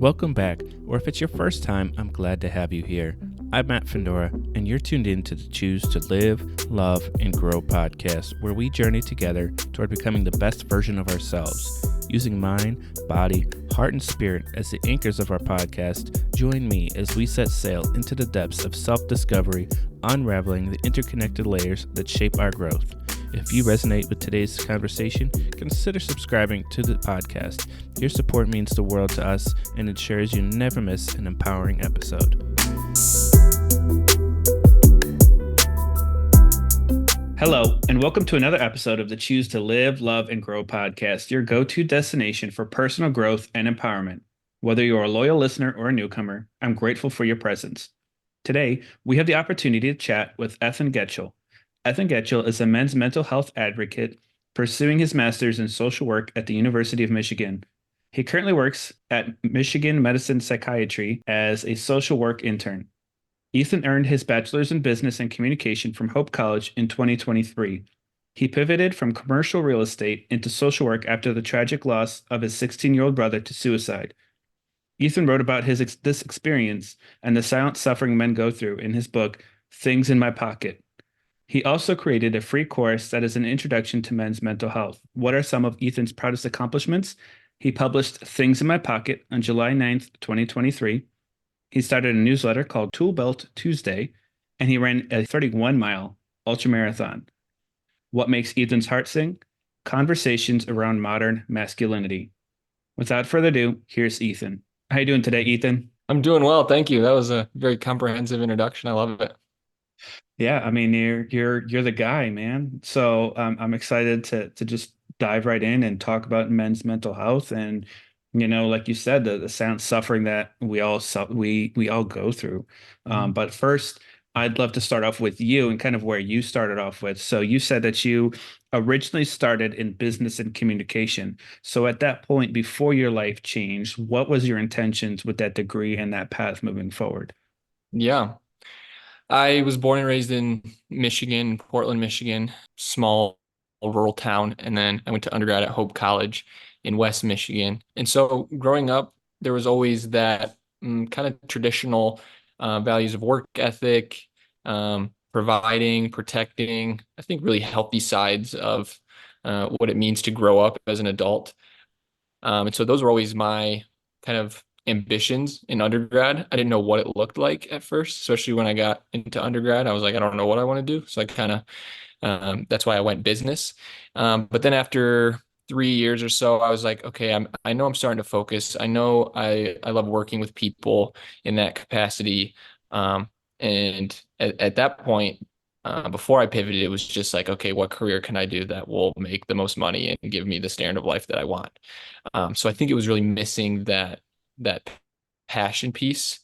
Welcome back, or if it's your first time, I'm glad to have you here. I'm Matt Fendora, and you're tuned in to the Choose to Live, Love, and Grow podcast, where we journey together toward becoming the best version of ourselves. Using mind, body, heart, and spirit as the anchors of our podcast, join me as we set sail into the depths of self-discovery, unraveling the interconnected layers that shape our growth. If you resonate with today's conversation, consider subscribing to the podcast. Your support means the world to us and ensures you never miss an empowering episode. Hello, and welcome to another episode of the Choose to Live, Love, and Grow podcast, your go-to destination for personal growth and empowerment. Whether you're a loyal listener or a newcomer, I'm grateful for your presence. Today, we have the opportunity to chat with Ethan Getchell. Ethan Getchell is a men's mental health advocate pursuing his master's in social work at the University of Michigan. He currently works at Michigan Medicine Psychiatry as a social work intern. Ethan earned his bachelor's in business and communication from Hope College in 2023. He pivoted from commercial real estate into social work after the tragic loss of his 16-year-old brother to suicide. Ethan wrote about this experience and the silent suffering men go through in his book, Things in My Pocket. He also created a free course that is an introduction to men's mental health. What are some of Ethan's proudest accomplishments? He published Things in My Pocket on July 9th, 2023. He started a newsletter called Tool Belt Tuesday, and he ran a 31-mile ultramarathon. What makes Ethan's heart sing? Conversations around modern masculinity. Without further ado, here's Ethan. How you doing today, Ethan? I'm doing well, thank you. That was a very comprehensive introduction. I love it. Yeah, I mean you're the guy, man. So I'm excited to just dive right in and talk about men's mental health and like you said, the silent suffering that we all go through. But first, I'd love to start off with you and kind of where you started off with. So you said that you originally started in business and communication. So at that point, before your life changed, what was your intentions with that degree and that path moving forward? Yeah. I was born and raised in Michigan, Portland, Michigan, small rural town. And then I went to undergrad at Hope College in West Michigan. And so growing up, there was always that kind of traditional values of work ethic, providing, protecting, I think really healthy sides of what it means to grow up as an adult. And so those were always my kind of ambitions in undergrad. I didn't know what it looked like at first, especially when I got into undergrad. I was like, I don't know what I want to do. So I kind of, that's why I went business. But then after 3 years or so, I was like, okay, I know I'm starting to focus. I know I love working with people in that capacity. And at that point, before I pivoted, it was just like, okay, what career can I do that will make the most money and give me the standard of life that I want? So I think it was really missing that passion piece,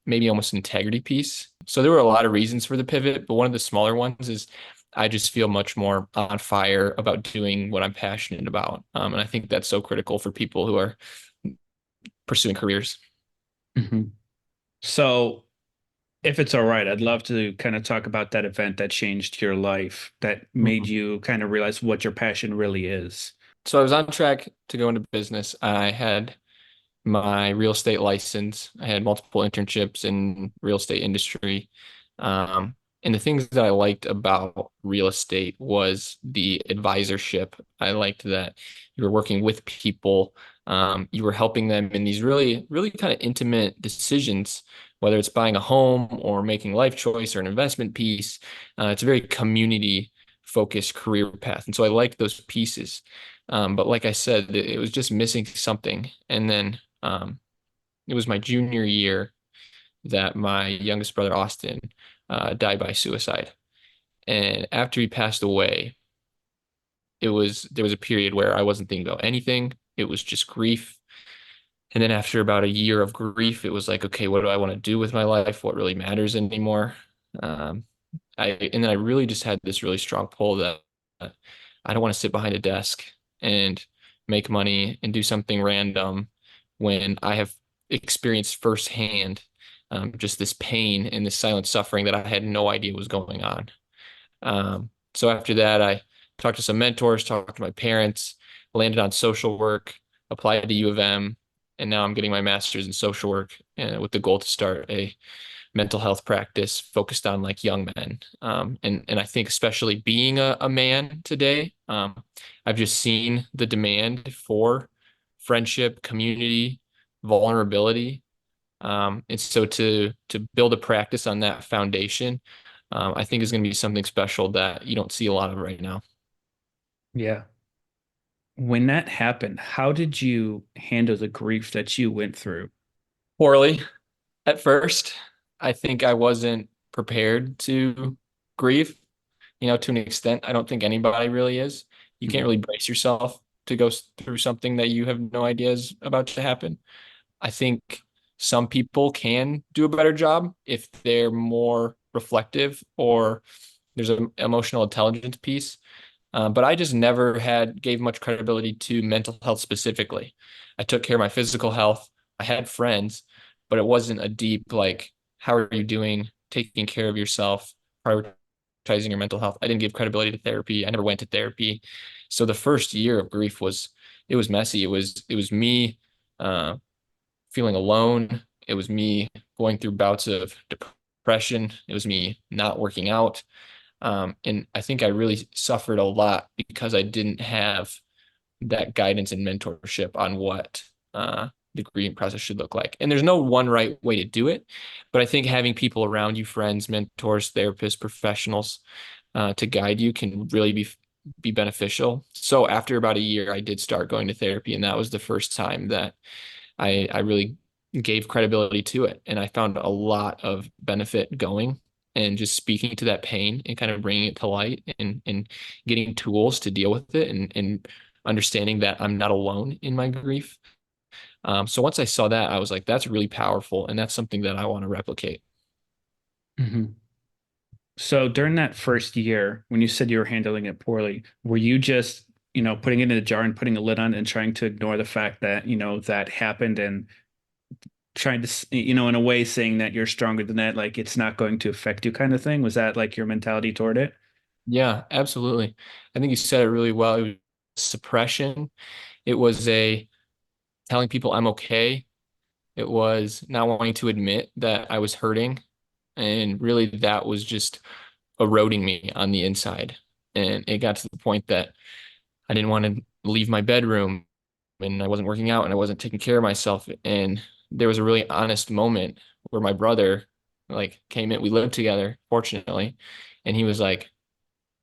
maybe almost integrity piece. So there were a lot of reasons for the pivot, but one of the smaller ones is I just feel much more on fire about doing what I'm passionate about. And I think that's so critical for people who are pursuing careers. Mhm. So if it's all right, I'd love to kind of talk about that event that changed your life, that made Mhm. you kind of realize what your passion really is. So I was on track to go into business. I had my real estate license. I had multiple internships in real estate industry. And the things that I liked about real estate was the advisorship. I liked that you were working with people. You were helping them in these really, really kind of intimate decisions, whether it's buying a home or making a life choice or an investment piece. It's a very community focused career path. And so I liked those pieces. But like I said, it was just missing something. And then it was my junior year that my youngest brother, Austin, died by suicide. And after he passed away, there was a period where I wasn't thinking about anything. It was just grief. And then after about a year of grief, it was like, okay, what do I want to do with my life? What really matters anymore? Um, and then I really just had this really strong pull that I don't want to sit behind a desk and make money and do something random when I have experienced firsthand just this pain and this silent suffering that I had no idea was going on. So after that, I talked to some mentors, talked to my parents, landed on social work, applied to U of M, And now I'm getting my master's in social work with the goal to start a mental health practice focused on like young men. And I think especially being a man today, I've just seen the demand for friendship, community, vulnerability. And so to build a practice on that foundation, I think is going to be something special that you don't see a lot of right now. Yeah. When that happened, how did you handle the grief that you went through? Poorly at first. I think I wasn't prepared to grieve, to an extent. I don't think anybody really is. You can't Mhm. really brace yourself to go through something that you have no idea is about to happen. I think some people can do a better job if they're more reflective or there's an emotional intelligence piece. But I just never gave much credibility to mental health specifically. I took care of my physical health. I had friends, but it wasn't a deep, like, how are you doing? Taking care of yourself, prioritizing your mental health. I didn't give credibility to therapy. I never went to therapy. So the first year of grief it was messy. It was me uh, feeling alone. It was me going through bouts of depression. It was me not working out. And I think I really suffered a lot because I didn't have that guidance and mentorship on what the grieving process should look like. And there's no one right way to do it, but I think having people around you, friends, mentors, therapists, professionals, to guide you can really be beneficial. So after about a year, I did start going to therapy, and that was the first time that I really gave credibility to it. And I found a lot of benefit going and just speaking to that pain and kind of bringing it to light and getting tools to deal with it and understanding that I'm not alone in my grief. So once I saw that, I was like, that's really powerful. And that's something that I want to replicate. Mhm. So during that first year, when you said you were handling it poorly, were you just, putting it in a jar and putting a lid on it and trying to ignore the fact that, that happened and trying to, in a way saying that you're stronger than that, like it's not going to affect you kind of thing? Was that like your mentality toward it? Yeah, absolutely. I think you said it really well. It was suppression. It was a telling people I'm okay. It was not wanting to admit that I was hurting. And really, that was just eroding me on the inside. And it got to the point that I didn't want to leave my bedroom and I wasn't working out and I wasn't taking care of myself. And there was a really honest moment where my brother like came in. We lived together, fortunately, and he was like,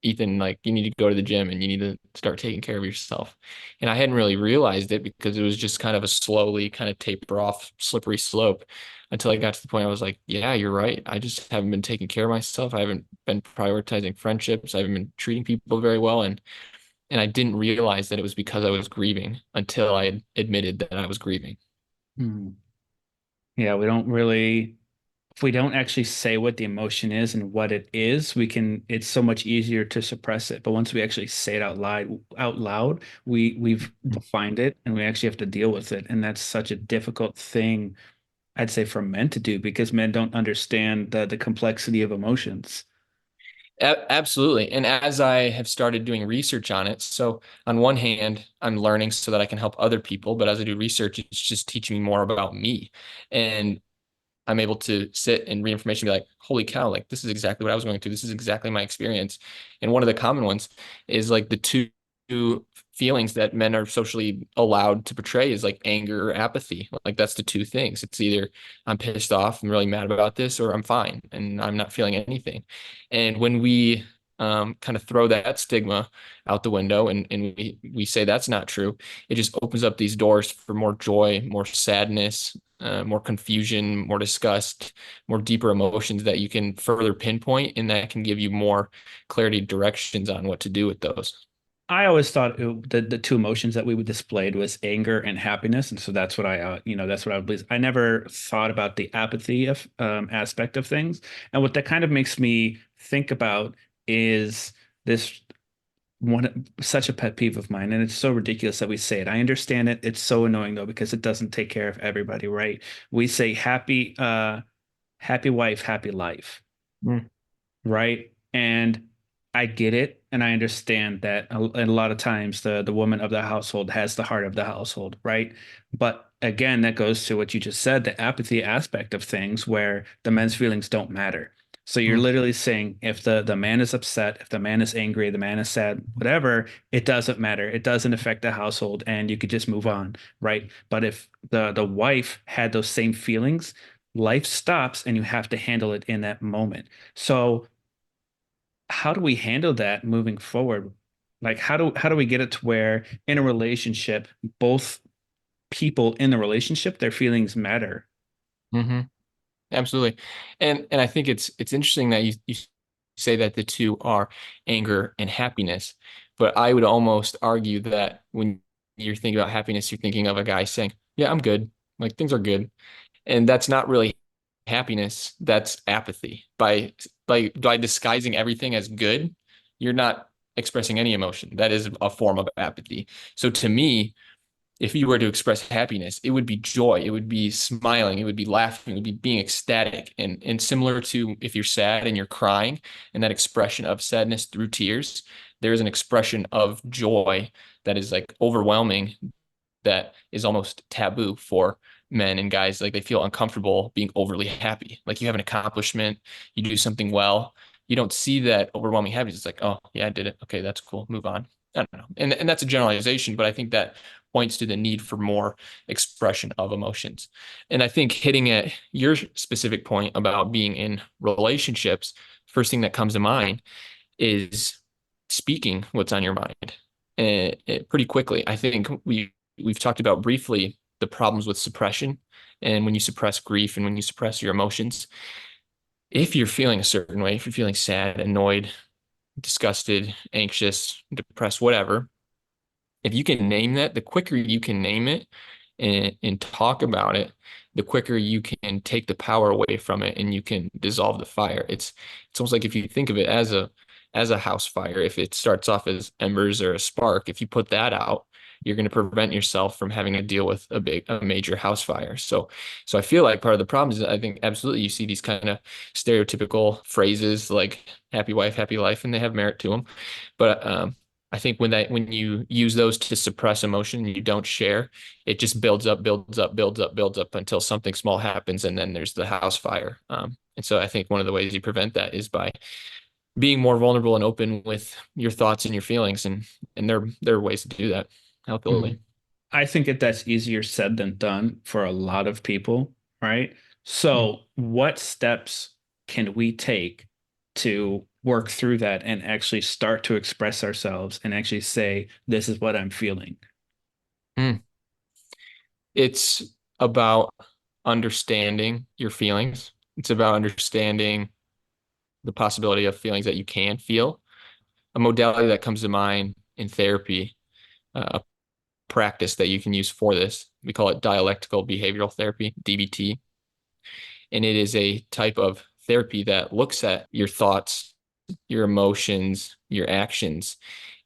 Ethan, like you need to go to the gym and you need to start taking care of yourself. And I hadn't really realized it because it was just kind of a slowly kind of taper off, slippery slope until I got to the point I was like, yeah, you're right. I just haven't been taking care of myself. I haven't been prioritizing friendships. I haven't been treating people very well. And I didn't realize that it was because I was grieving until I admitted that I was grieving. Hmm. Yeah, we don't really, if we don't actually say what the emotion is and what it is, it's so much easier to suppress it. But once we actually say it out loud, we've defined it and we actually have to deal with it. And that's such a difficult thing, I'd say, for men to do because men don't understand the complexity of emotions. Absolutely. And as I have started doing research on it, so on one hand, I'm learning so that I can help other people, but as I do research, it's just teaching me more about me. And I'm able to sit and read information and be like, holy cow, like this is exactly what I was going through. This is exactly my experience. And one of the common ones is like the two feelings that men are socially allowed to portray is like anger or apathy. Like that's the two things. It's either I'm pissed off, I'm really mad about this, or I'm fine and I'm not feeling anything. And when we kind of throw that stigma out the window and we say that's not true, it just opens up these doors for more joy, more sadness, more confusion, more disgust, more deeper emotions that you can further pinpoint, and that can give you more clarity, directions on what to do with those. I always thought the two emotions that we would displayed was anger and happiness, and so that's what that's what I would believe. I never thought about the apathy of aspect of things, and what that kind of makes me think about is this one such a pet peeve of mine, and it's so ridiculous that we say it. I understand it. It's so annoying though because it doesn't take care of everybody, right? We say happy wife, happy life, Mm. right? And I get it, and I understand that a lot of times the woman of the household has the heart of the household, right? But again, that goes to what you just said, the apathy aspect of things where the men's feelings don't matter. So you're Mm, literally saying if the man is upset, if the man is angry, the man is sad, whatever, it doesn't matter. It doesn't affect the household and you could just move on, right? But if the wife had those same feelings, life stops and you have to handle it in that moment. So how do we handle that moving forward? Like how do we get it to where in a relationship, both people in the relationship, their feelings matter? hmm Absolutely. And I think it's interesting that you say that the two are anger and happiness. But I would almost argue that when you're thinking about happiness, you're thinking of a guy saying, "Yeah, I'm good. Like things are good." And that's not really happiness, that's apathy. By disguising everything as good, you're not expressing any emotion. That is a form of apathy. So to me, if you were to express happiness, it would be joy, it would be smiling, it would be laughing, it would be being ecstatic. And similar to if you're sad and you're crying, and that expression of sadness through tears, there is an expression of joy that is like overwhelming, that is almost taboo for men and guys. Like they feel uncomfortable being overly happy. Like you have an accomplishment, you do something well, you don't see that overwhelming happiness. It's like, oh yeah, I did it. Okay, that's cool. Move on. I don't know. And that's a generalization, but I think that points to the need for more expression of emotions. And I think hitting at your specific point about being in relationships, first thing that comes to mind is speaking what's on your mind. Pretty quickly. I think we've talked about briefly the problems with suppression, and when you suppress grief and when you suppress your emotions, if you're feeling a certain way, if you're feeling sad, annoyed, disgusted, anxious, depressed, whatever, if you can name that, the quicker you can name it and talk about it, the quicker you can take the power away from it and you can dissolve the fire. It's almost like if you think of it as a house fire, if it starts off as embers or a spark, if you put that out, you're going to prevent yourself from having to deal with a major house fire. So I feel like part of the problem is that I think absolutely you see these kind of stereotypical phrases like happy wife, happy life, and they have merit to them. But I think when you use those to suppress emotion and you don't share, it just builds up, builds up, builds up, builds up until something small happens, and then there's the house fire. And so I think one of the ways you prevent that is by being more vulnerable and open with your thoughts and your feelings, and there are ways to do that Hmm. healthily. I think that that's easier said than done for a lot of people, right? Mm. So, what steps can we take to work through that and actually start to express ourselves and actually say, this is what I'm feeling? Mm. It's about understanding your feelings. It's about understanding the possibility of feelings that you can feel. A modality that comes to mind in therapy, a practice that you can use for this. We call it dialectical behavioral therapy, DBT. And it is a type of therapy that looks at your thoughts, your emotions, your actions.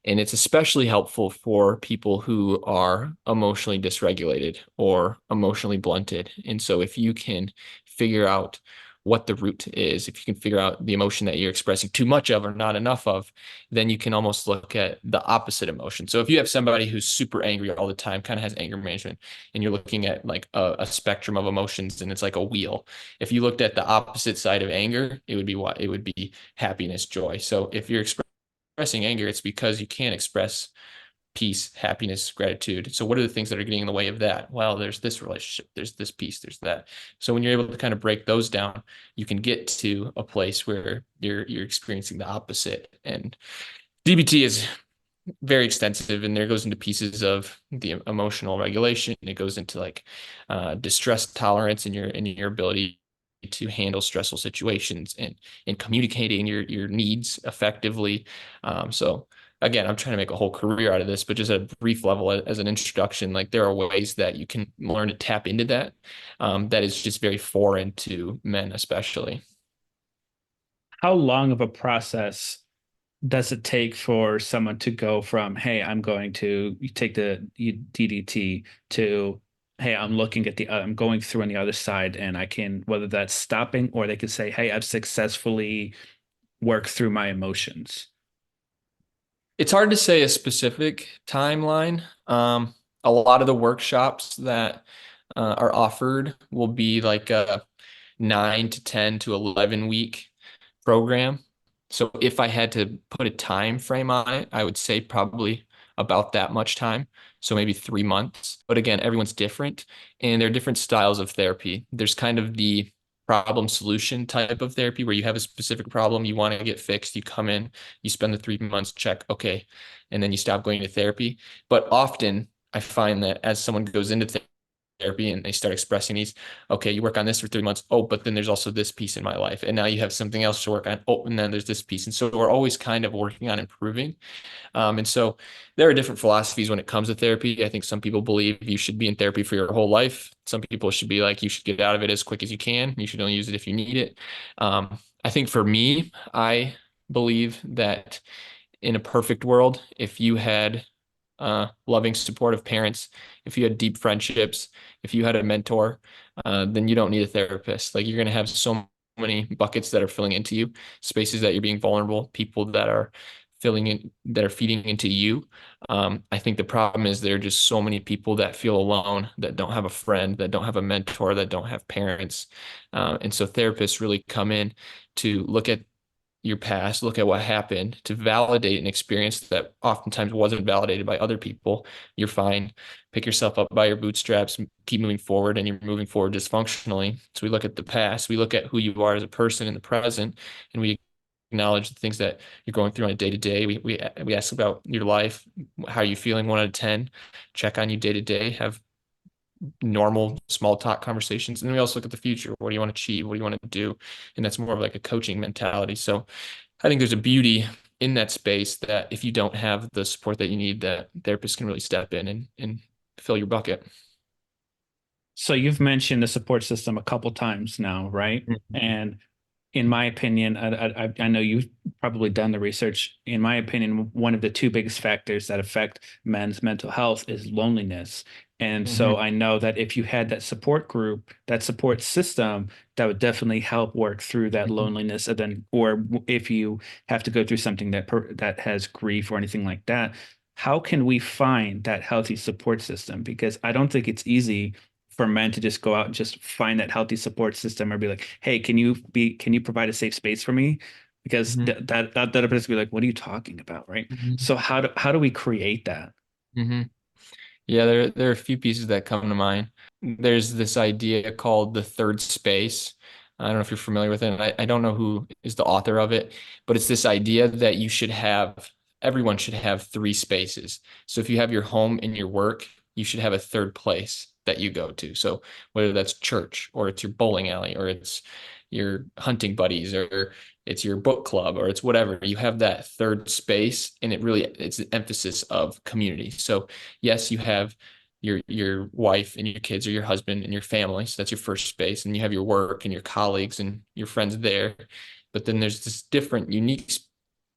And it's especially helpful for people who are emotionally dysregulated or emotionally blunted. And so if you can figure out what the root is, if you can figure out the emotion that you're expressing too much of or not enough of, then you can almost look at the opposite emotion. So if you have somebody who's super angry all the time, kind of has anger management, and you're looking at like a spectrum of emotions and it's like a wheel. If you looked at the opposite side of anger, it would be what? It would be happiness, joy. So if you're expressing anger, it's because you can't express peace, happiness, gratitude. So what are the things that are getting in the way of that? Well, there's this relationship, there's this piece, there's that. So when you're able to kind of break those down, you can get to a place where you're experiencing the opposite. And DBT is very extensive, and there goes into pieces of the emotional regulation. It goes into like distress tolerance and your ability to handle stressful situations and communicating your needs effectively. So again, I'm trying to make a whole career out of this, but just at a brief level as an introduction, like there are ways that you can learn to tap into that, that is just very foreign to men, especially. How long of a process does it take for someone to go from, hey, I'm going to take the DDT to, hey, I'm going through on the other side and I can, whether that's stopping or they could say, hey, I've successfully worked through my emotions. It's hard to say a specific timeline. A lot of the workshops that are offered will be like a 9 to 10 to 11 week program. So if I had to put a time frame on it, I would say probably about that much time. So maybe 3 months. But again, everyone's different and there are different styles of therapy. There's kind of the problem solution type of therapy where you have a specific problem you want to get fixed. You come in, you spend the 3 months, check, okay, and then you stop going to therapy. But often I find that as someone goes into therapy and they start expressing these, okay, you work on this for 3 months. Oh, but then there's also this piece in my life. And now you have something else to work on. Oh, and then there's this piece. And so we're always kind of working on improving. And so there are different philosophies when it comes to therapy. I think some people believe you should be in therapy for your whole life. Some people should be like, you should get out of it as quick as you can. You should only use it if you need it. I think for me, I believe that in a perfect world, if you had loving, supportive parents, if you had deep friendships, if you had a mentor, then you don't need a therapist. Like you're going to have so many buckets that are filling into you, spaces that you're being vulnerable, people that are filling in, that are feeding into you. I think the problem is there are just so many people that feel alone, that don't have a friend, that don't have a mentor, that don't have parents. And so therapists really come in to look at your past, look at what happened to validate an experience that oftentimes wasn't validated by other people. You're fine. Pick yourself up by your bootstraps, keep moving forward, and you're moving forward dysfunctionally. So we look at the past, we look at who you are as a person in the present, and we acknowledge the things that you're going through on a day to day. We ask about your life, how are you feeling 1 out of 10, check on you day to day, have normal small talk conversations. And then we also look at the future. What do you want to achieve? What do you want to do? And that's more of like a coaching mentality. So I think there's a beauty in that space that if you don't have the support that you need, that therapists can really step in and fill your bucket. So you've mentioned the support system a couple times now, right? And in my opinion, I know you've probably done the research. In my opinion, one of the two biggest factors that affect men's mental health is loneliness. And so Mm-hmm. I know that if you had that support group, that support system, that would definitely help work through that Mm-hmm. loneliness. And then, or if you have to go through something that has grief or anything like that, how can we find that healthy support system? Because I don't think it's easy for men to just go out and just find that healthy support system or be like, hey, can you provide a safe space for me? Because that other person will be like, what are you talking about? Right. Mm-hmm. So how do we create that? Mm-hmm. Yeah, there are a few pieces that come to mind. There's this idea called the third space. I don't know if you're familiar with it. I don't know who is the author of it, but it's this idea that everyone should have three spaces. So if you have your home and your work, you should have a third place that you go to. So whether that's church or it's your bowling alley or it's your hunting buddies or it's your book club or it's whatever, you have that third space and it's the emphasis of community. So yes, you have your wife and your kids or your husband and your family. So that's your first space. And you have your work and your colleagues and your friends there. But then there's this different, unique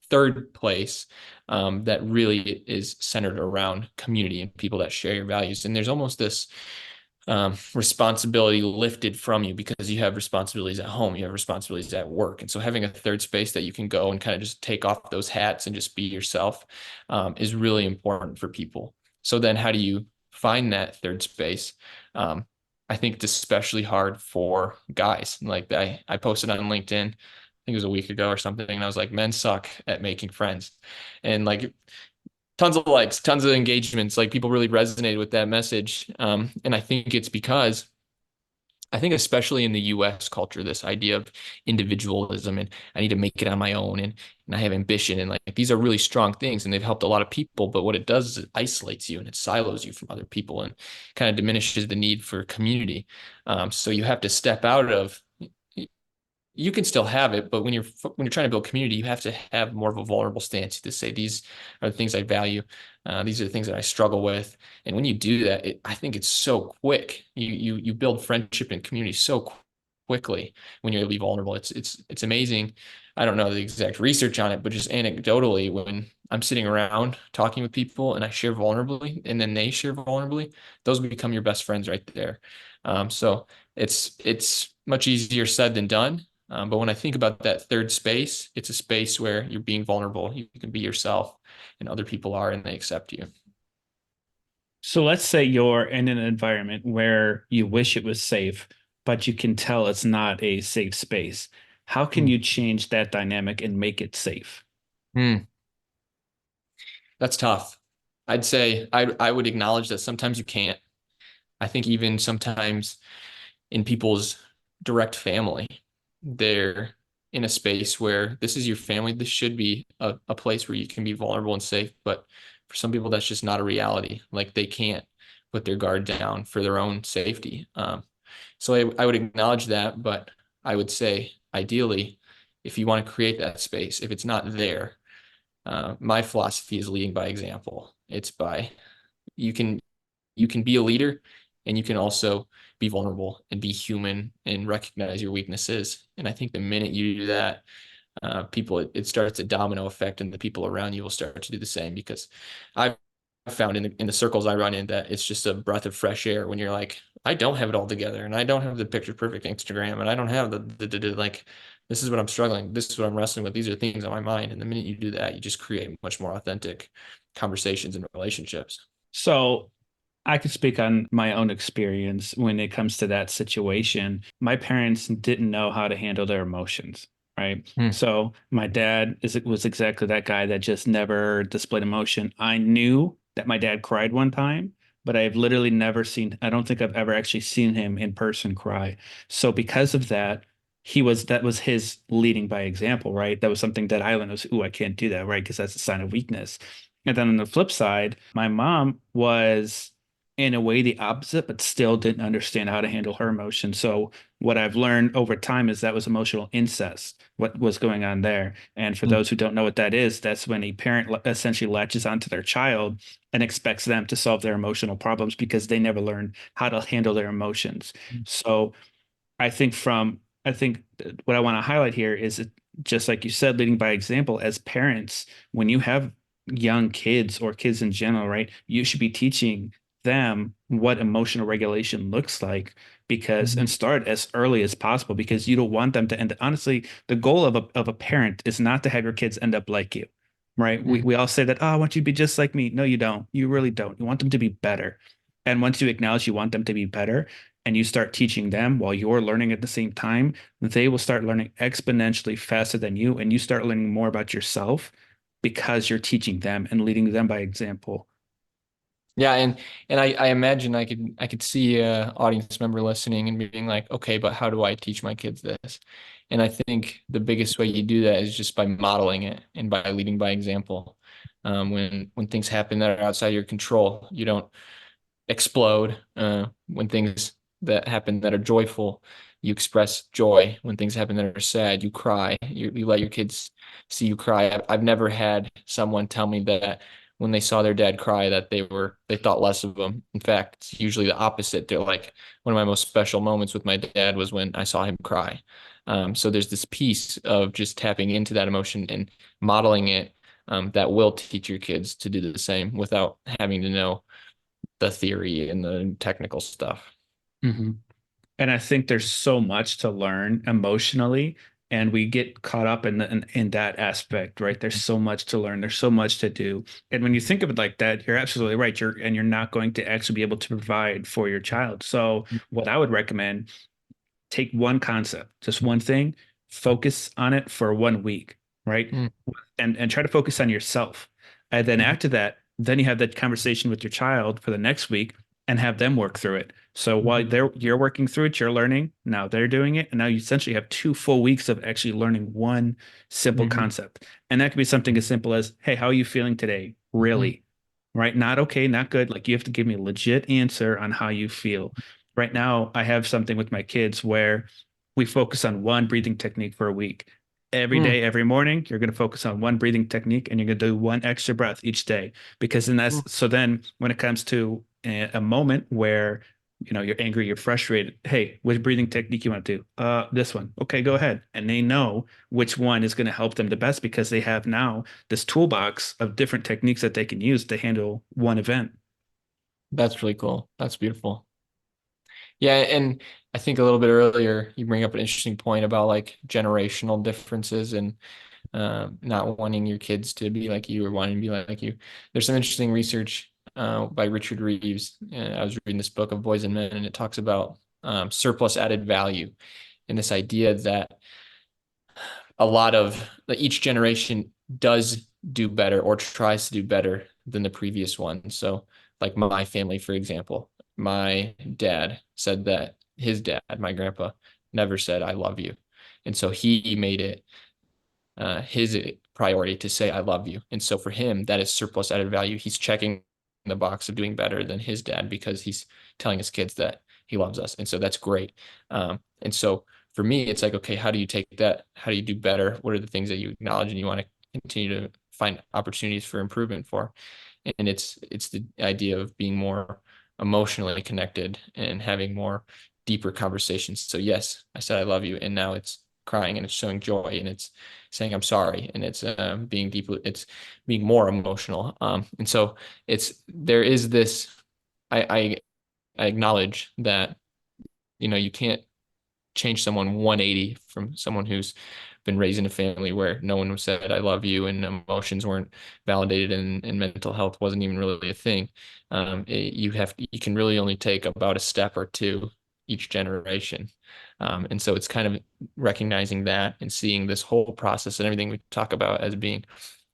third place that really is centered around community and people that share your values. And there's almost this responsibility lifted from you because you have responsibilities at home, you have responsibilities at work. And so having a third space that you can go and kind of just take off those hats and just be yourself is really important for people. So then how do you find that third space? I think it's especially hard for guys. Like I posted on LinkedIn, I think it was a week ago or something, and I was like, men suck at making friends. And like tons of likes, tons of engagements. Like people really resonated with that message. And I think it's because I think especially in the US culture, this idea of individualism and I need to make it on my own and I have ambition and like these are really strong things and they've helped a lot of people. But what it does is it isolates you and it silos you from other people and kind of diminishes the need for community. So you have to step out of you can still have it, but when you're trying to build community, you have to have more of a vulnerable stance to say these are the things I value. These are the things that I struggle with. And when you do that, I think it's so quick. You build friendship and community so quickly when you're able to be vulnerable. It's amazing. I don't know the exact research on it, but just anecdotally, when I'm sitting around talking with people and I share vulnerably, and then they share vulnerably, those become your best friends right there. So it's much easier said than done, But when I think about that third space, it's a space where you're being vulnerable. You can be yourself, and other people are, and they accept you. So let's say you're in an environment where you wish it was safe, but you can tell it's not a safe space. How can Hmm. you change that dynamic and make it safe? Hmm. That's tough. I'd say I would acknowledge that sometimes you can't. I think even sometimes in people's direct family, they're in a space where this is your family. This should be a place where you can be vulnerable and safe. But for some people, that's just not a reality. Like they can't put their guard down for their own safety. So I would acknowledge that, but I would say ideally, if you want to create that space, if it's not there, my philosophy is leading by example. It's by you can you can be a leader and you can also be vulnerable and be human and recognize your weaknesses. And I think the minute you do that, it starts a domino effect, and the people around you will start to do the same. Because I've found in the circles I run in that it's just a breath of fresh air when you're like, I don't have it all together, and I don't have the picture perfect Instagram, and I don't have the like. This is what I'm struggling. This is what I'm wrestling with. These are things on my mind. And the minute you do that, you just create much more authentic conversations and relationships. So I could speak on my own experience when it comes to that situation. My parents didn't know how to handle their emotions, right? Hmm. So my dad was exactly that guy that just never displayed emotion. I knew that my dad cried one time, but I've literally never seen, I don't think I've ever actually seen him in person cry. So because of that, that was his leading by example, right? That was something that I learned was, ooh, I can't do that, right? Because that's a sign of weakness. And then on the flip side, my mom was in a way the opposite, but still didn't understand how to handle her emotions. So what I've learned over time is that was emotional incest, what was going on there. And for Hmm. those who don't know what that is, that's when a parent essentially latches onto their child and expects them to solve their emotional problems because they never learned how to handle their emotions. So I think what I want to highlight here is just like you said, leading by example as parents, when you have young kids or kids in general, right, you should be teaching them what emotional regulation looks like and Mhm. start as early as possible because you don't want them to end. Honestly, the goal of a parent is not to have your kids end up like you, right? Mhm. We all say that, oh, I want you to be just like me. No, you don't. You really don't. You want them to be better. And once you acknowledge you want them to be better, and you start teaching them while you're learning at the same time, they will start learning exponentially faster than you, and you start learning more about yourself because you're teaching them and leading them by example. Yeah, and I imagine I could see a audience member listening and being like, okay, but how do I teach my kids this? And I think the biggest way you do that is just by modeling it and by leading by example. When things happen that are outside your control, you don't explode. When things that happen that are joyful, you express joy. When things happen that are sad, you cry. You let your kids see you cry. I've never had someone tell me that when they saw their dad cry that they thought less of them. In fact, it's usually the opposite. They're like, one of my most special moments with my dad was when I saw him cry. So there's this piece of just tapping into that emotion and modeling it, that will teach your kids to do the same without having to know the theory and the technical stuff. hmm And I think there's so much to learn emotionally, and we get caught up in that aspect, right? There's so much to learn. There's so much to do. And when you think of it like that, you're absolutely right. You're not going to actually be able to provide for your child. So what I would recommend, take one concept, just one thing, focus on it for 1 week, right? Mm, And try to focus on yourself. And then mhm, after that, then you have that conversation with your child for the next week and have them work through it. So while mhm, you're working through it, you're learning. Now they're doing it, and now you essentially have 2 full weeks of actually learning one simple mhm, concept. And that could be something as simple as, "Hey, how are you feeling today?" mhm, Really, right? Not okay, not good. Like you have to give me a legit answer on how you feel. Right now, I have something with my kids where we focus on one breathing technique for a week. Every mm, day, every morning, you're going to focus on one breathing technique and you're going to do one extra breath each day. Because then mm. so then when it comes to a moment where you're angry, you're frustrated, hey, which breathing technique you want to do? This one. Okay, go ahead. And they know which one is going to help them the best because they have now this toolbox of different techniques that they can use to handle one event. That's really cool. That's beautiful. Yeah, and I think a little bit earlier, you bring up an interesting point about like generational differences and not wanting your kids to be like you or wanting to be like you. There's some interesting research by Richard Reeves. I was reading this book of Boys and Men, and it talks about surplus added value and this idea that a lot of like each generation does do better or tries to do better than the previous one. So, like my family, for example, my dad said that his dad, my grandpa, never said "I love you," and so he made it his priority to say "I love you." And so for him, that is surplus added value. He's checking the box of doing better than his dad because he's telling his kids that he loves us, and so that's great. And so for me, it's like, okay, how do you take that? How do you do better? What are the things that you acknowledge and you want to continue to find opportunities for improvement for? And it's the idea of being more emotionally connected and having more deeper conversations. So yes, I said I love you, and now it's crying and it's showing joy and it's saying I'm sorry and it's it's being more emotional. And so there is this I acknowledge that you can't change someone 180 from someone who's been raised in a family where no one said I love you and emotions weren't validated and mental health wasn't even really a thing. You can really only take about a step or two each generation. And so it's kind of recognizing that and seeing this whole process and everything we talk about as being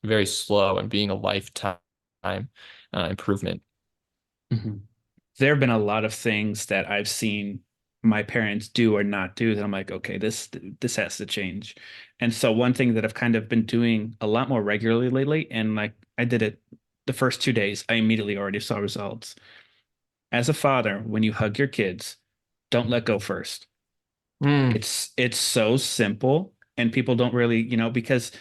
very slow and being a lifetime improvement. Mhm. There have been a lot of things that I've seen my parents do or not do that I'm like, okay, this has to change. And so one thing that I've kind of been doing a lot more regularly lately, and like I did it the first 2 days, I immediately already saw results. As a father, when you hug your kids, don't let go first. Mm, It's so simple, and people don't really, because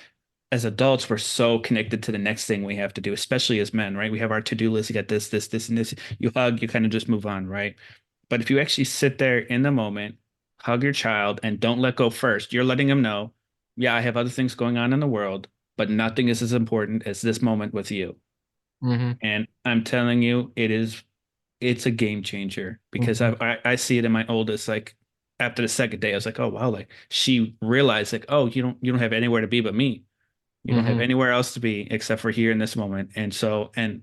as adults, we're so connected to the next thing we have to do, especially as men, right? We have our to-do list. You got this, and this. You hug, you kind of just move on, right? But if you actually sit there in the moment, hug your child, and don't let go first, you're letting them know, yeah, I have other things going on in the world, but nothing is as important as this moment with you. hmm And I'm telling you, it's a game changer because hmm I see it in my oldest. Like after the second day, I was like, oh wow, like she realized like, oh, you don't have anywhere to be but me. You don't have hmm anywhere else to be except for here in this moment. And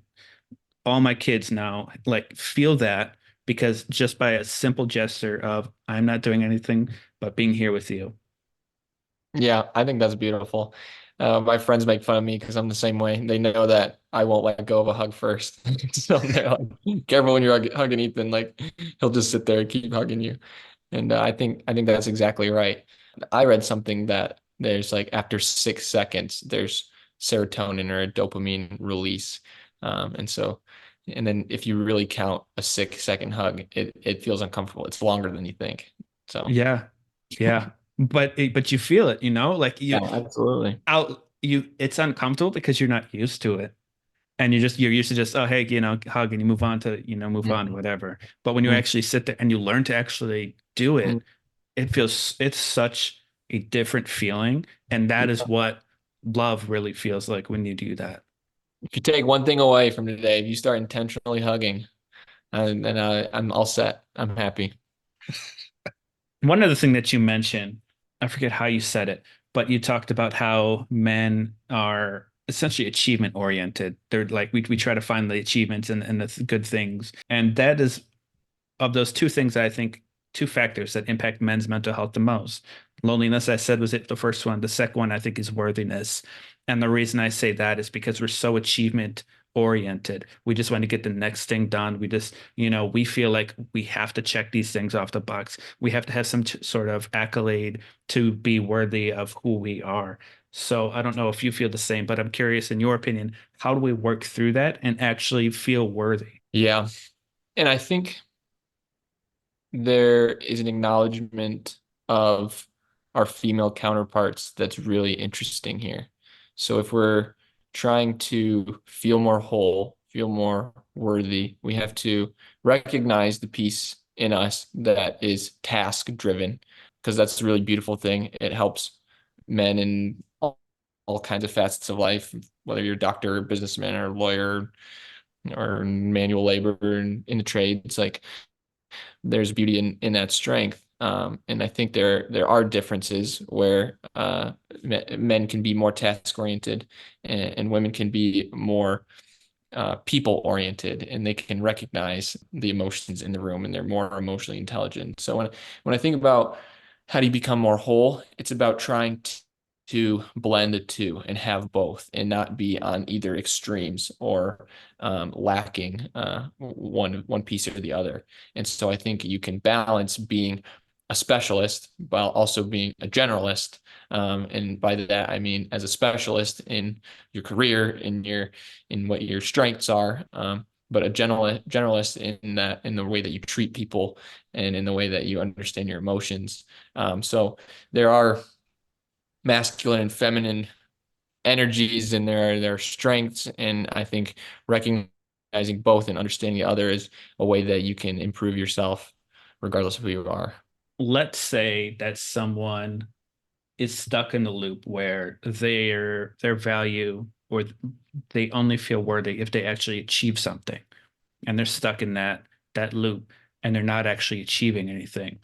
all my kids now like feel that because just by a simple gesture of I'm not doing anything but being here with you. Yeah, I think that's beautiful. My friends make fun of me because I'm the same way. They know that I won't let go of a hug first. So they're like, careful when you're hugging Ethan. Like he'll just sit there and keep hugging you. And I think that's exactly right. I read something that there's like after 6 seconds, there's serotonin or a dopamine release. And so, and then if you really count a 6 second hug, it feels uncomfortable. It's longer than you think. So Yeah. Yeah. But you feel it, like yeah, absolutely. it's uncomfortable because you're not used to it. And you're used to just, oh hey, hug and you move on to, move on, Mhm. whatever. But when you Mhm. actually sit there and you learn to actually do Mhm. it, it's such a different feeling. And that is what love really feels like when you do that. If you take one thing away from today, if you start intentionally hugging, then I'm all set. I'm happy. One other thing that you mentioned, I forget how you said it, but you talked about how men are essentially achievement oriented. They're like we try to find the achievements and the good things. And that is of those two things, I think two factors that impact men's mental health the most. Loneliness, I said, was it the first one. The second one, I think, is worthiness. And the reason I say that is because we're so achievement oriented. We just want to get the next thing done. We just, we feel like we have to check these things off the box. We have to have some sort of accolade to be worthy of who we are. So I don't know if you feel the same, but I'm curious, in your opinion, how do we work through that and actually feel worthy? Yeah. And I think there is an acknowledgement of our female counterparts that's really interesting here. So if we're trying to feel more whole, feel more worthy, we have to recognize the piece in us that is task driven, because that's the really beautiful thing. It helps men in all kinds of facets of life, whether you're a doctor, or businessman, or lawyer, or manual labor in the trades. Like there's beauty in that strength. And I think there are differences where men can be more task oriented and women can be more people oriented, and they can recognize the emotions in the room, and they're more emotionally intelligent. So when I think about how do you become more whole, it's about trying to blend the two and have both and not be on either extremes or lacking one piece or the other. And so I think you can balance being a specialist while also being a generalist. And by that, I mean as a specialist in your career, in what your strengths are, but a generalist in the way that you treat people and in the way that you understand your emotions. So there are masculine and feminine energies, and there are strengths, and I think recognizing both and understanding the other is a way that you can improve yourself regardless of who you are. Let's say that someone is stuck in the loop where their value or they only feel worthy if they actually achieve something, and they're stuck in that loop and they're not actually achieving anything.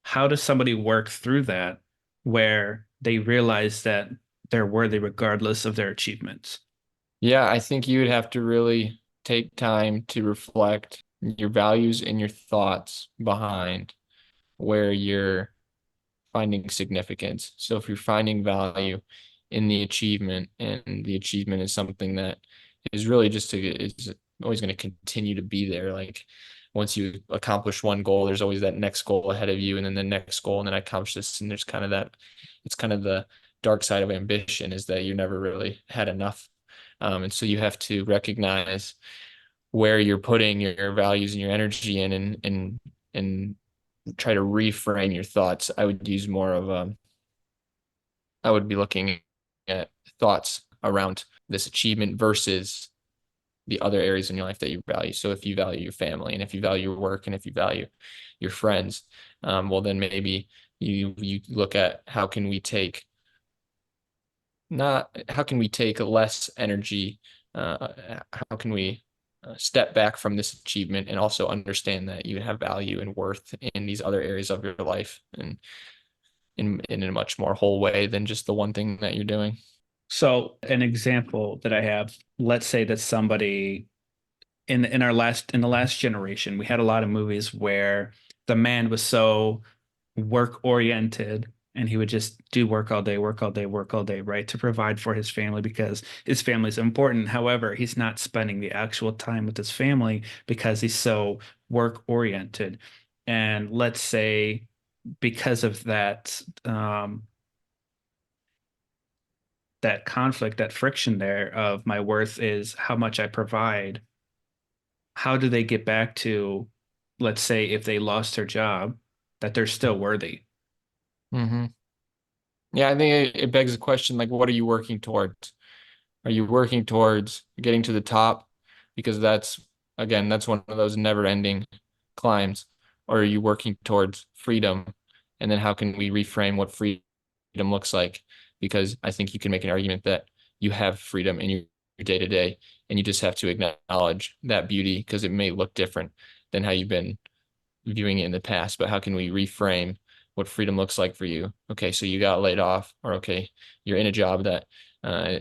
How does somebody work through that where they realize that they're worthy regardless of their achievements? Yeah, I think you would have to really take time to reflect your values and your thoughts behind where you're finding significance. So if you're finding value in the achievement, and the achievement is something that is really is always going to continue to be there. Like once you accomplish one goal, there's always that next goal ahead of you, and then the next goal, and then I accomplish this. And there's kind of that, it's kind of the dark side of ambition, is that you never really had enough. And so you have to recognize where you're putting your values and your energy in, and try to reframe your thoughts. I would use more of I would be looking at thoughts around this achievement versus the other areas in your life that you value. So if you value your family, and if you value your work, and if you value your friends, well, then maybe you look at how can we take less energy? How can we step back from this achievement and also understand that you have value and worth in these other areas of your life, and in a much more whole way than just the one thing that you're doing. So, an example that I have, let's say that somebody in the last generation, we had a lot of movies where the man was so work oriented and he would just do work all day, work all day, work all day, right? To provide for his family because his family is important. However, he's not spending the actual time with his family because he's so work oriented. And let's say because of that conflict, that friction there of my worth is how much I provide, how do they get back to, let's say, if they lost their job, that they're still worthy? Hmm. Yeah, I think it begs the question, like, what are you working towards? Are you working towards getting to the top? Because that's one of those never-ending climbs. Or are you working towards freedom? And then how can we reframe what freedom looks like? Because I think you can make an argument that you have freedom in your day to day, and you just have to acknowledge that beauty, because it may look different than how you've been viewing it in the past. But how can we reframe what freedom looks like for you? Okay, so you got laid off, or okay, you're in a job that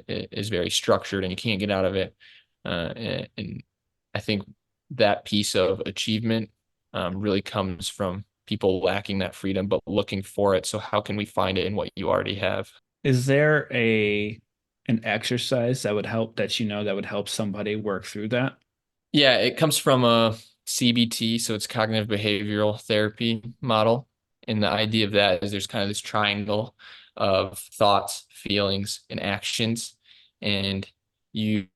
is very structured and you can't get out of it. And I think that piece of achievement really comes from people lacking that freedom, but looking for it. So how can we find it in what you already have? Is there a an exercise that would help that that would help somebody work through that? Yeah, it comes from a CBT, so it's cognitive behavioral therapy model. And the idea of that is there's kind of this triangle of thoughts, feelings, and actions. And you,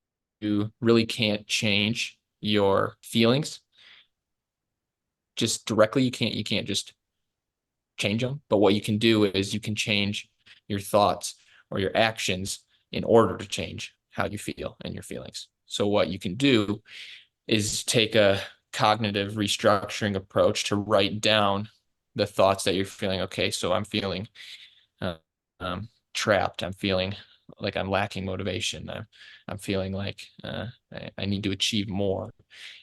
you really can't change your feelings just directly. You can't just change them. But what you can do is you can change your thoughts or your actions in order to change how you feel and your feelings. So what you can do is take a cognitive restructuring approach to write down the thoughts that you're feeling. Okay, so I'm feeling uh, trapped. I'm feeling like I'm lacking motivation. I'm feeling like I need to achieve more.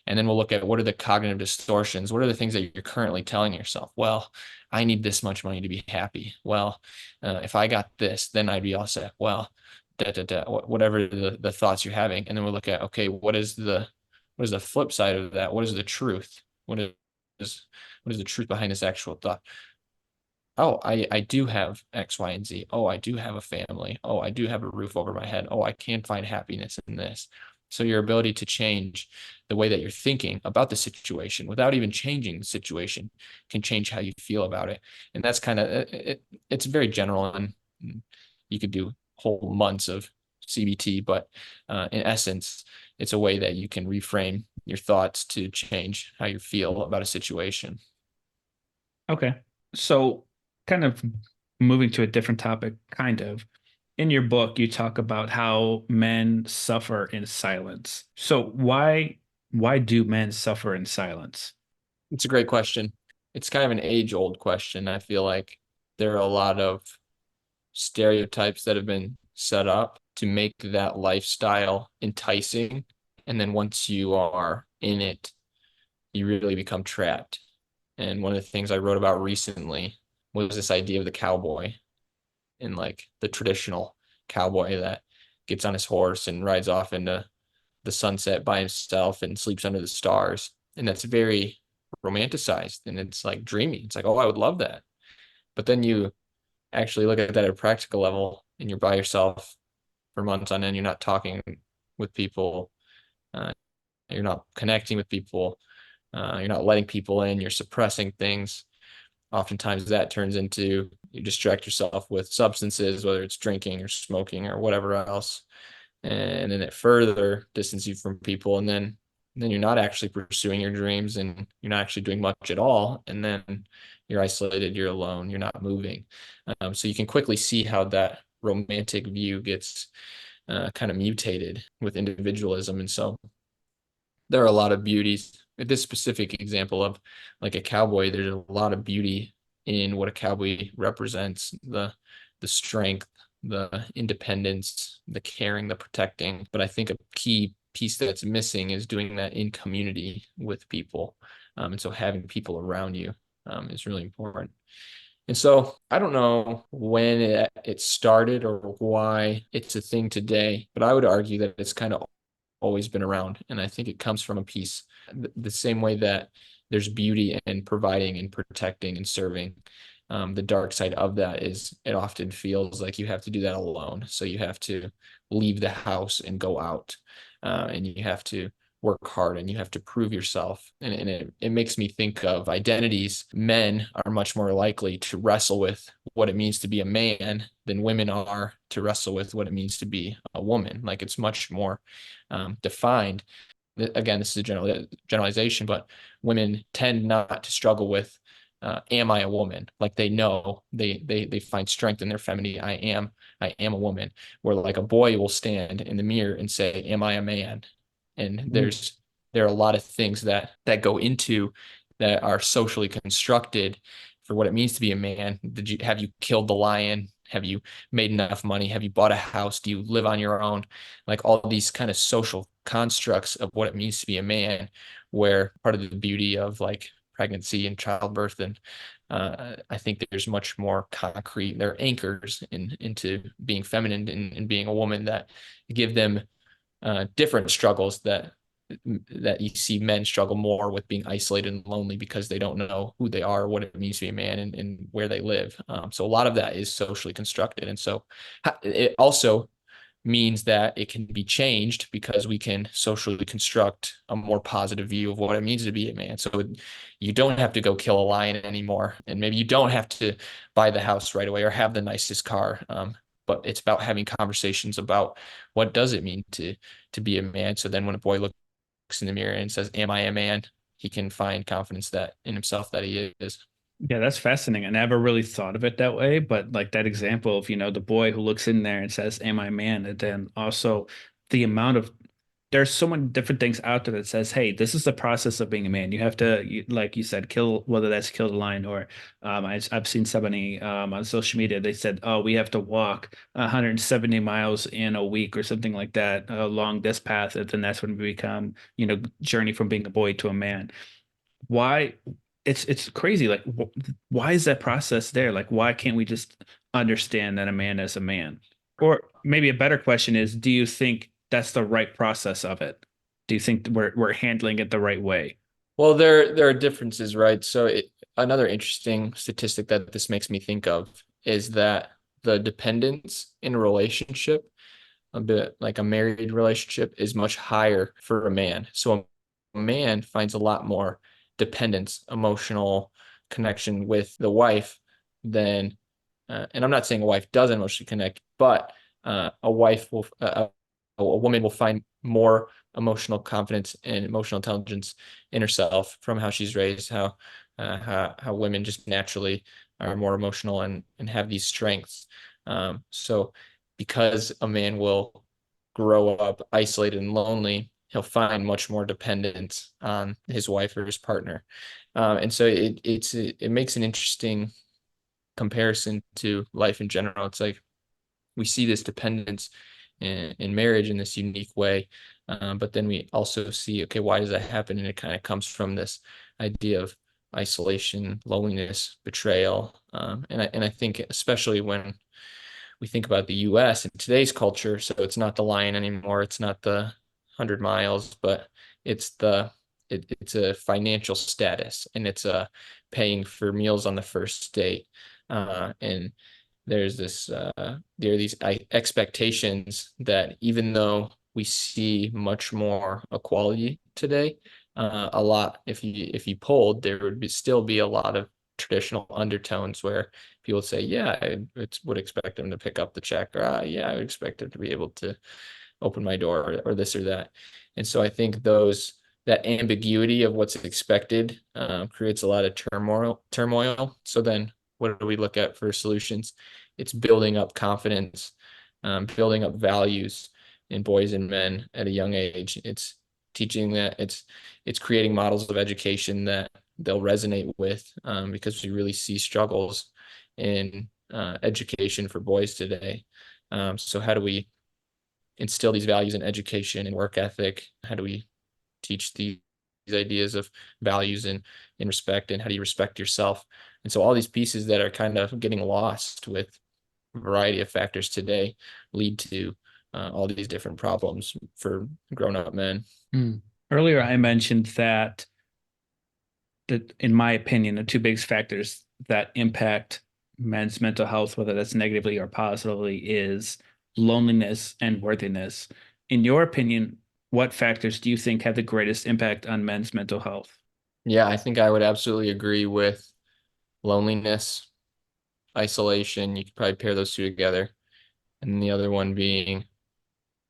And then we'll look at what are the cognitive distortions? What are the things that you're currently telling yourself? Well, I need this much money to be happy. Well, if I got this, then I'd be all set. Well, whatever the thoughts you're having. And then we'll look at, okay, what is the flip side of that? What is the truth? What is the truth behind this actual thought? Oh, I do have X, Y, and Z. Oh, I do have a family. Oh, I do have a roof over my head. Oh, I can find happiness in this. So your ability to change the way that you're thinking about the situation without even changing the situation can change how you feel about it. And that's kind of it's very general, and you could do whole months of CBT, but in essence, it's a way that you can reframe your thoughts to change how you feel about a situation. Okay. So, kind of moving to a different topic, kind of. In your book, you talk about how men suffer in silence. So, why do men suffer in silence? It's a great question. It's kind of an age-old question. I feel like there are a lot of stereotypes that have been set up to make that lifestyle enticing. And then once you are in it, you really become trapped. And one of the things I wrote about recently was this idea of the cowboy, and like the traditional cowboy that gets on his horse and rides off into the sunset by himself and sleeps under the stars. And that's very romanticized, and it's like dreamy. It's like, oh, I would love that. But then you actually look at that at a practical level, and you're by yourself for months on end. You're not talking with people. Uh, you're not connecting with people. You're not letting people in. You're suppressing things. Oftentimes that turns into you distract yourself with substances, whether it's drinking or smoking or whatever else. And then it further distances you from people. And then you're not actually pursuing your dreams, and you're not actually doing much at all. And then you're isolated, you're alone, you're not moving. So you can quickly see how that romantic view gets kind of mutated with individualism. And so there are a lot of beauties. This specific example of like a cowboy, there's a lot of beauty in what a cowboy represents, the strength, the independence, the caring, the protecting. But I think a key piece that's missing is doing that in community with people. And so having people around you is really important. And so I don't know when it started or why it's a thing today, but I would argue that it's kind of always been around. And I think it comes from a piece the same way that there's beauty in providing and protecting and serving. The dark side of that is it often feels like you have to do that alone. So you have to leave the house and go out, and you have to work hard and you have to prove yourself. And it makes me think of identities. Men are much more likely to wrestle with what it means to be a man than women are to wrestle with what it means to be a woman. Like it's much more defined. Again, this is a generalization, but women tend not to struggle with am I a woman? Like they know they find strength in their femininity. I am a woman. Where like a boy will stand in the mirror and say, am I a man? And there are a lot of things that go into that are socially constructed for what it means to be a man. Have you killed the lion? Have you made enough money? Have you bought a house? Do you live on your own? Like all these kind of social constructs of what it means to be a man, where part of the beauty of like pregnancy and childbirth, and I think there's much more concrete. There are anchors into being feminine and being a woman that give them different struggles that you see men struggle more with, being isolated and lonely because they don't know who they are, what it means to be a man, and where they live. So a lot of that is socially constructed. And so it also means that it can be changed because we can socially construct a more positive view of what it means to be a man. So you don't have to go kill a lion anymore. And maybe you don't have to buy the house right away or have the nicest car. But it's about having conversations about what does it mean to be a man. So then when a boy looks in the mirror and says, am I a man? He can find confidence that in himself that he is. Yeah, that's fascinating. I never really thought of it that way, but like that example of, the boy who looks in there and says, "Am I a man?" And then also the amount of there's so many different things out there that says, hey, this is the process of being a man. You have to, like you said, kill, whether that's kill the lion or I've seen somebody on social media, they said, oh, we have to walk 170 miles in a week or something like that along this path. And then that's when we become, journey from being a boy to a man. Why? It's crazy. Like, why is that process there? Like, why can't we just understand that a man is a man? Or maybe a better question is, do you think that's the right process of it? Do you think we're handling it the right way? Well, there are differences, right? Another interesting statistic that this makes me think of is that the dependence in a relationship, a bit like a married relationship, is much higher for a man. So a man finds a lot more dependence, emotional connection with the wife than, and I'm not saying a wife doesn't emotionally connect, but a woman will find more emotional confidence and emotional intelligence in herself from how she's raised, how women just naturally are more emotional and have these strengths. So because a man will grow up isolated and lonely, he'll find much more dependence on his wife or his partner. And so it makes an interesting comparison to life in general. It's like we see this dependence in marriage in this unique way. But then we also see, okay, why does that happen? And it kind of comes from this idea of isolation, loneliness, betrayal. And I think especially when we think about the US in today's culture, so it's not the lion anymore, it's not the 100 miles, but it's it's a financial status, and it's a paying for meals on the first date. And there are these expectations that even though we see much more equality today, a lot, if you polled, there still be a lot of traditional undertones where people say, yeah, would expect them to pick up the check, or yeah, I would expect them to be able to open my door, or this or that. And so I think that ambiguity of what's expected creates a lot of turmoil. So then what do we look at for solutions? It's building up confidence, building up values in boys and men at a young age. It's teaching that it's creating models of education that they'll resonate with, because we really see struggles in education for boys today. So how do we instill these values in education and work ethic? How do we teach these ideas of values and respect, and how do you respect yourself? And so all these pieces that are kind of getting lost with a variety of factors today lead to all these different problems for grown-up men. Hmm. Earlier, I mentioned that, in my opinion, the two biggest factors that impact men's mental health, whether that's negatively or positively, is loneliness and worthiness. In your opinion, what factors do you think have the greatest impact on men's mental health? Yeah, I think I would absolutely agree with loneliness, isolation. You could probably pair those two together. And the other one being,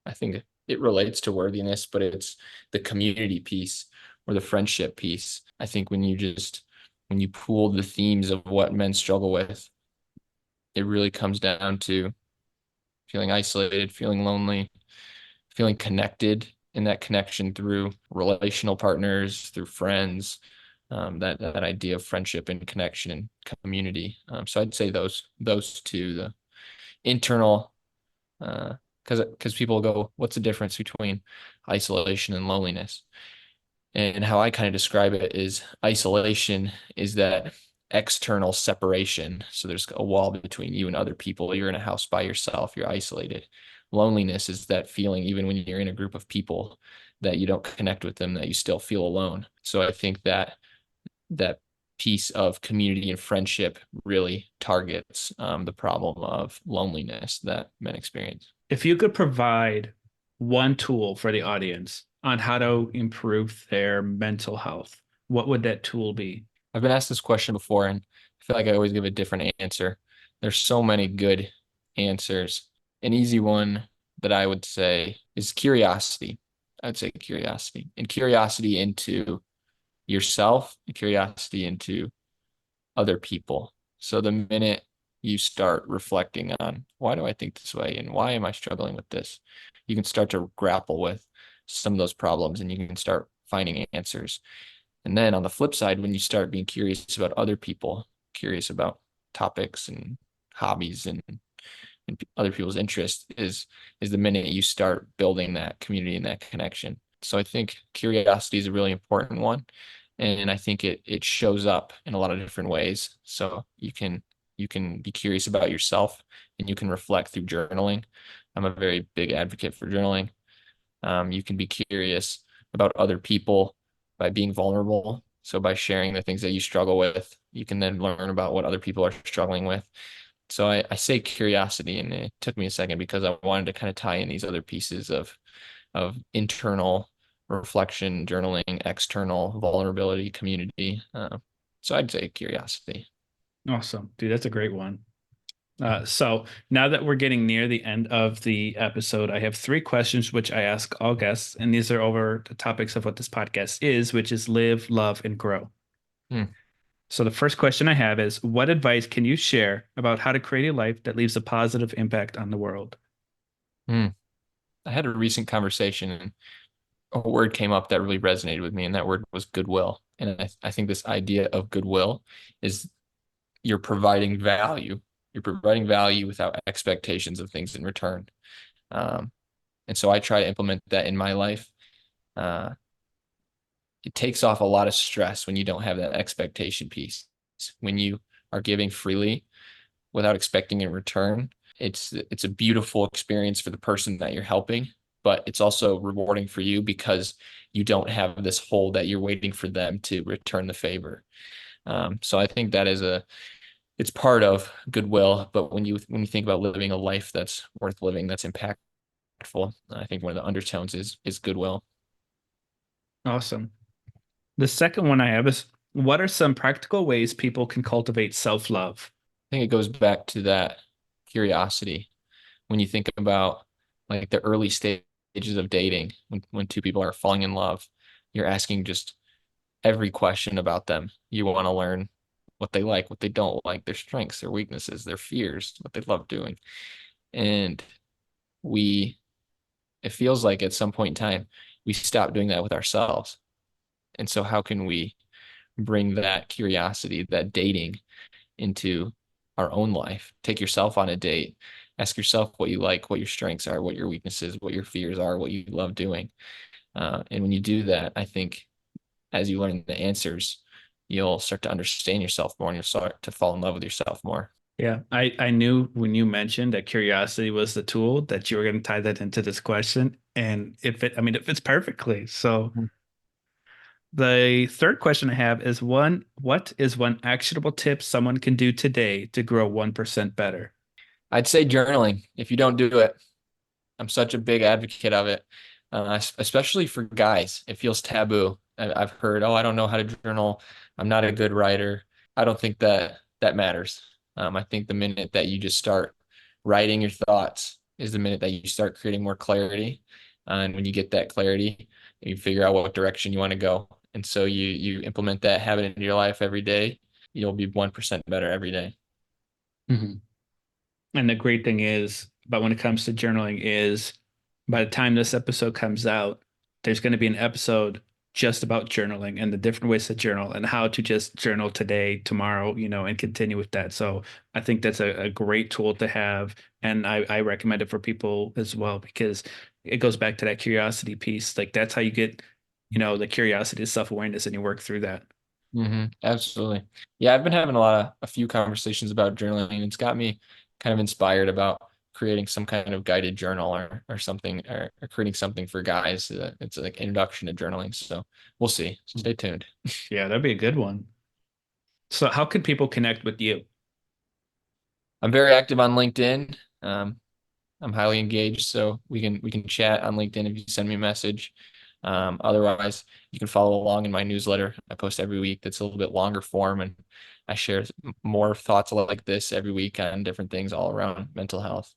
I think it relates to worthiness, but it's the community piece or the friendship piece. I think when you pool the themes of what men struggle with, it really comes down to feeling isolated, feeling lonely, feeling connected, and that connection through relational partners, through friends, that idea of friendship and connection and community. So I'd say those two, the internal, because people go, what's the difference between isolation and loneliness? And how I kind of describe it is isolation is that external separation. So there's a wall between you and other people. You're in a house by yourself, you're isolated. Loneliness is that feeling, even when you're in a group of people, that you don't connect with them, that you still feel alone. So I think that piece of community and friendship really targets the problem of loneliness that men experience. If you could provide one tool for the audience on how to improve their mental health, what would that tool be? I've been asked this question before, and I feel like I always give a different answer. There's so many good answers. An easy one that I would say is curiosity. I'd say curiosity, and curiosity into yourself, and curiosity into other people. So the minute you start reflecting on, why do I think this way and why am I struggling with this, you can start to grapple with some of those problems and you can start finding answers. And then on the flip side, when you start being curious about other people, curious about topics and hobbies and other people's interests is the minute you start building that community and that connection. So I think curiosity is a really important one. And I think it shows up in a lot of different ways. So you can be curious about yourself and you can reflect through journaling. I'm a very big advocate for journaling. You can be curious about other people by being vulnerable. So by sharing the things that you struggle with, you can then learn about what other people are struggling with. So I say curiosity, and it took me a second because I wanted to kind of tie in these other pieces of internal reflection, journaling, external vulnerability, community. So I'd say curiosity. Awesome. Dude, that's a great one. So now that we're getting near the end of the episode, I have three questions which I ask all guests, and these are over the topics of what this podcast is, which is live, love, and grow. Hmm. So the first question I have is, what advice can you share about how to create a life that leaves a positive impact on the world? Hmm. I had a recent conversation and a word came up that really resonated with me, and that word was goodwill. And I think this idea of goodwill is you're providing value. You're providing value without expectations of things in return. Um, and so I try to implement that in my life. Uh, it takes off a lot of stress when you don't have that expectation piece. When you are giving freely without expecting in return, it's a beautiful experience for the person that you're helping, but it's also rewarding for you because you don't have this hold that you're waiting for them to return the favor. So I think that is it's part of goodwill, but when you think about living a life that's worth living, that's impactful, I think one of the undertones is goodwill. Awesome. The second one I have is, what are some practical ways people can cultivate self-love? I think it goes back to that curiosity. When you think about like the early stages of dating, when two people are falling in love, you're asking just every question about them. You want to learn what they like, what they don't like, their strengths, their weaknesses, their fears, what they love doing. And we, it feels like at some point in time, we stop doing that with ourselves. And so how can we bring that curiosity, that dating into our own life? Take yourself on a date. Ask yourself what you like, what your strengths are, what your weaknesses, what your fears are, what you love doing. And when you do that, I think as you learn the answers, you'll start to understand yourself more and you'll start to fall in love with yourself more. Yeah, I knew when you mentioned that curiosity was the tool that you were going to tie that into this question, and I mean, it fits perfectly. So the third question I have is, what is one actionable tip someone can do today to grow 1% better? I'd say journaling. If you don't do it, I'm such a big advocate of it, especially for guys. It feels taboo. I've heard, oh, I don't know how to journal. I'm not a good writer. I don't think that matters. I think the minute that you just start writing your thoughts is the minute that you start creating more clarity. And when you get that clarity, you figure out what direction you want to go. And so you implement that habit into your life every day. You'll be 1% better every day. Mhm. And the great thing is, but when it comes to journaling, is by the time this episode comes out, there's going to be an episode just about journaling and the different ways to journal and how to just journal today, tomorrow, and continue with that. So I think that's a great tool to have. And I recommend it for people as well because it goes back to that curiosity piece. Like that's how you get, the curiosity, self-awareness, and you work through that. Absolutely. Yeah, I've been having a few conversations about journaling, and it's got me kind of inspired about creating some kind of guided journal or something or creating something for guys. It's like introduction to journaling. So we'll see. Stay tuned. Yeah, that'd be a good one. So how can people connect with you? I'm very active on LinkedIn. I'm highly engaged, so we can chat on LinkedIn if you send me a message. Otherwise, you can follow along in my newsletter. I post every week. That's a little bit longer form, and I share more thoughts like this every week on different things all around mental health.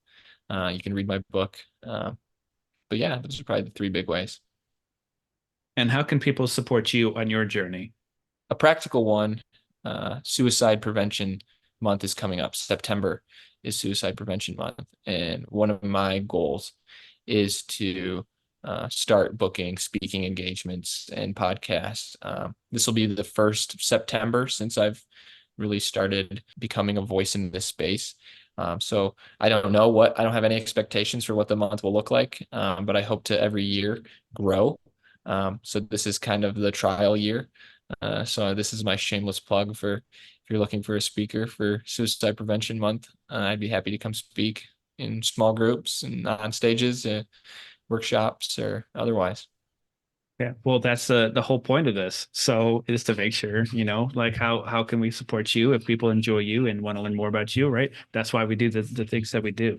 You can read my book. But yeah, those are probably the three big ways. And how can people support you on your journey? A practical one, suicide prevention month is coming up. September is suicide prevention month. And one of my goals is to start booking speaking engagements and podcasts. This will be the first September since I've really started becoming a voice in this space. So I don't know I don't have any expectations for what the month will look like, but I hope to every year grow. So this is kind of the trial year. So this is my shameless plug for if you're looking for a speaker for Suicide Prevention Month. I'd be happy to come speak in small groups and on stages, workshops, or otherwise. Yeah, well, that's the whole point of this. So is to make sure, like how can we support you if people enjoy you and want to learn more about you, right? That's why we do the things that we do.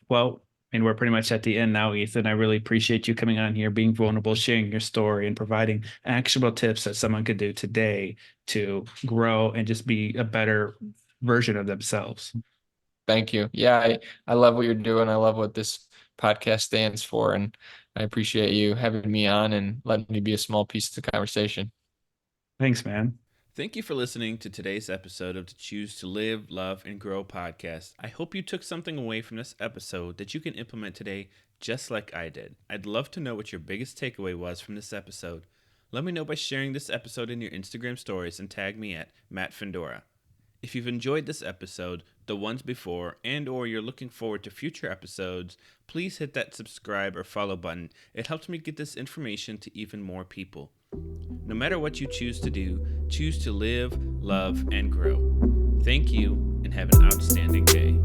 Well, and we're pretty much at the end now, Ethan. I really appreciate you coming on here, being vulnerable, sharing your story, and providing actionable tips that someone could do today to grow and just be a better version of themselves. Thank you. Yeah, I love what you're doing. I love what this podcast stands for. And I appreciate you having me on and letting me be a small piece of the conversation. Thanks, man. Thank you for listening to today's episode of the Choose to Live, Love, and Grow podcast. I hope you took something away from this episode that you can implement today just like I did. I'd love to know what your biggest takeaway was from this episode. Let me know by sharing this episode in your Instagram stories and tag me at Matt Fendora. If you've enjoyed this episode, the ones before, and or you're looking forward to future episodes, please hit that subscribe or follow button. It helps me get this information to even more people. No matter what you choose to do, choose to live, love, and grow. Thank you, and have an outstanding day.